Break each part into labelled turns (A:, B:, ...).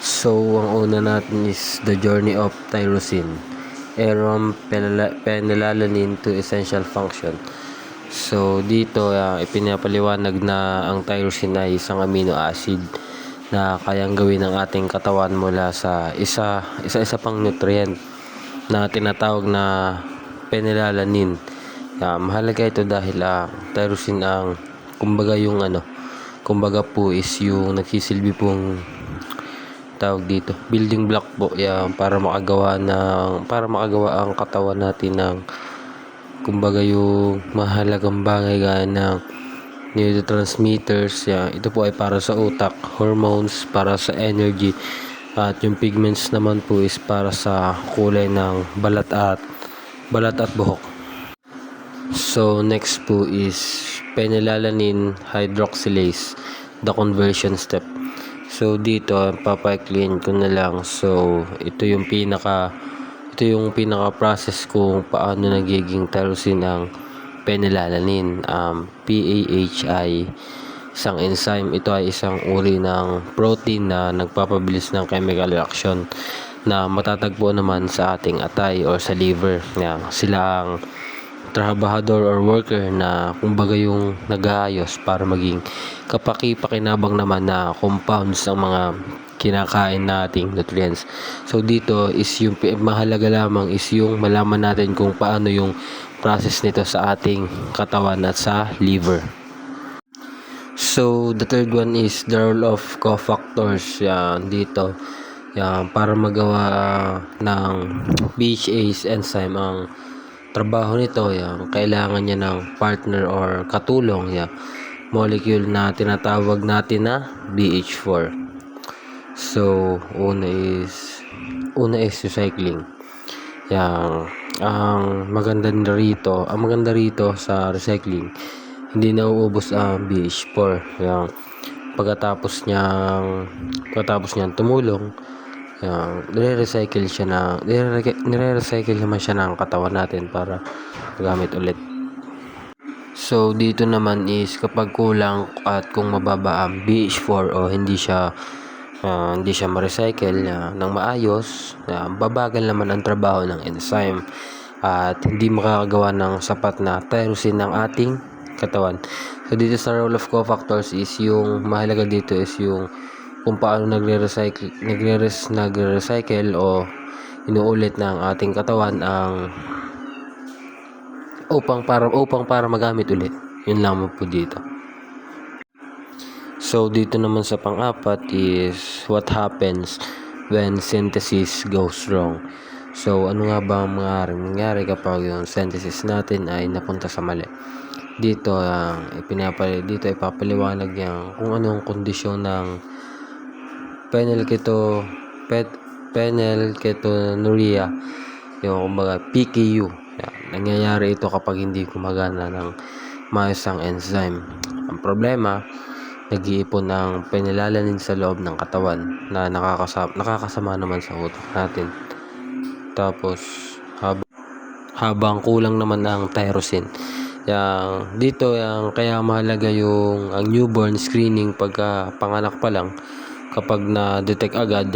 A: So, ang una natin is The Journey of Tyrosine, Arum Phenylalanin to Essential Function. So, dito ipinapaliwanag na ang tyrosine ay isang amino acid na kayang gawin ng ating katawan mula sa isa pang nutrient na tinatawag na phenylalanin. Mahalaga ito dahil tyrosine ang kumbaga po is yung nagsisilbi pong tawag dito building block po para makagawa ang katawan natin ng kumbaga yung mahalagang bagay gaya ng neurotransmitters. Ito po ay para sa utak, hormones para sa energy, at yung pigments naman po is para sa kulay ng balat at buhok. So next po is phenylalanin hydroxylase, the conversion step. So dito papaikliin ko na lang. So ito yung pinaka process kung paano nagiging tyrosine ang phenylalanin. PAHI, isang enzyme. Ito ay isang uri ng protein na nagpapabilis ng chemical reaction na matatagpo naman sa ating atay or sa liver. Sila ang trabahador or worker na kumbaga yung nag-aayos para maging kapaki-pakinabang naman na compounds ang mga kinakain nating nutrients. So dito is yung mahalaga lamang is yung malaman natin kung paano yung process nito sa ating katawan at sa liver. So the third one is the role of cofactors. Dito para magawa ng BHA's enzyme, ang trabaho nito, kailangan niya ng partner or katulong, molecule na tinatawag natin na BH4. So una is recycling. Ang maganda rito sa recycling, hindi nauubos ang BH4. Pagkatapos niyang tumulong, nire-recycle naman siya ng katawan natin para magamit ulit. So dito naman is kapag kulang at kung mababa ang BH4 o hindi siya ma-recycle ng maayos, babagal naman ang trabaho ng enzyme at hindi makakagawa ng sapat na tyrosine ng ating katawan. So dito sa role of cofactors is yung mahalaga dito is yung kung paano nagre-recycle o inuulit ng ating katawan upang para magamit ulit. Yun lamang po dito. So dito naman sa pang-apat is what happens when synthesis goes wrong. So ano nga ba ang mangyari kapag yung synthesis natin ay napunta sa mali? Dito ipapaliwanag yan kung anong kondisyon ng phenylketonuria, yung kumbaga PKU. Nangyayari ito kapag hindi gumagana ng maayos ang enzyme. Ang problema, nag-iipon ng phenylalanin sa loob ng katawan na nakakasama naman sa utak natin. Tapos habang kulang naman ang tyrosine, dito kaya mahalaga ang newborn screening pagka panganak pa lang. Kapag na-detect agad,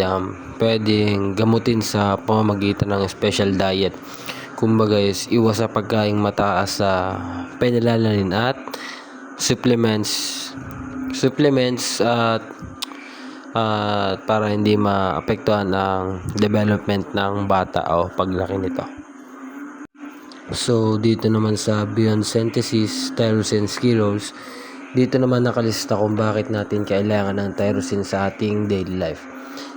A: pwedeng gamutin sa pamamagitan ng special diet. Kumbaga is iwas sa pagkaing mataas sa phenylalanin at supplements at para hindi maapektuhan ang development ng bata o paglaki nito. So dito naman sa Beyond Synthesis Tyrosine Skills, dito naman nakalista kung bakit natin kailangan ng tyrosine sa ating daily life.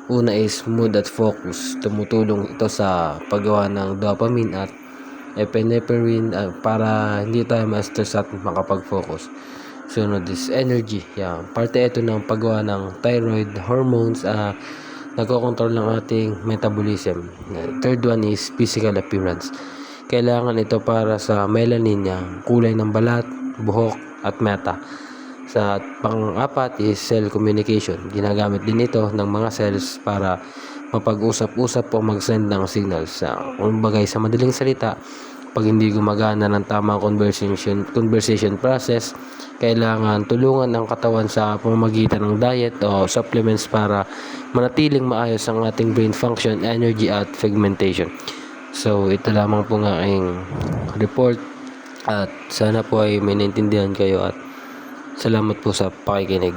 A: Una is mood at focus. Tumutulong ito sa paggawa ng dopamine at epinephrine para hindi tayo ma-stress at makapag-focus. Sunod is energy. Parte ito ng paggawa ng thyroid hormones, nagkokontrol ng ating metabolism. Third one is physical appearance. Kailangan ito para sa melanin, kulay ng balat, buhok at mata. Sa pang-apat is cell communication. Ginagamit din ito ng mga cells para mapag-usap-usap o mag-send ng signals. Kung bagay sa madaling salita, pag hindi gumagana ng tamang conversation process, kailangan tulungan ang katawan sa pamamagitan ng diet o supplements para manatiling maayos ang ating brain function, energy at pigmentation. So ito lamang po ng aking report at sana po ay may naintindihan kayo at salamat po sa pakikinig.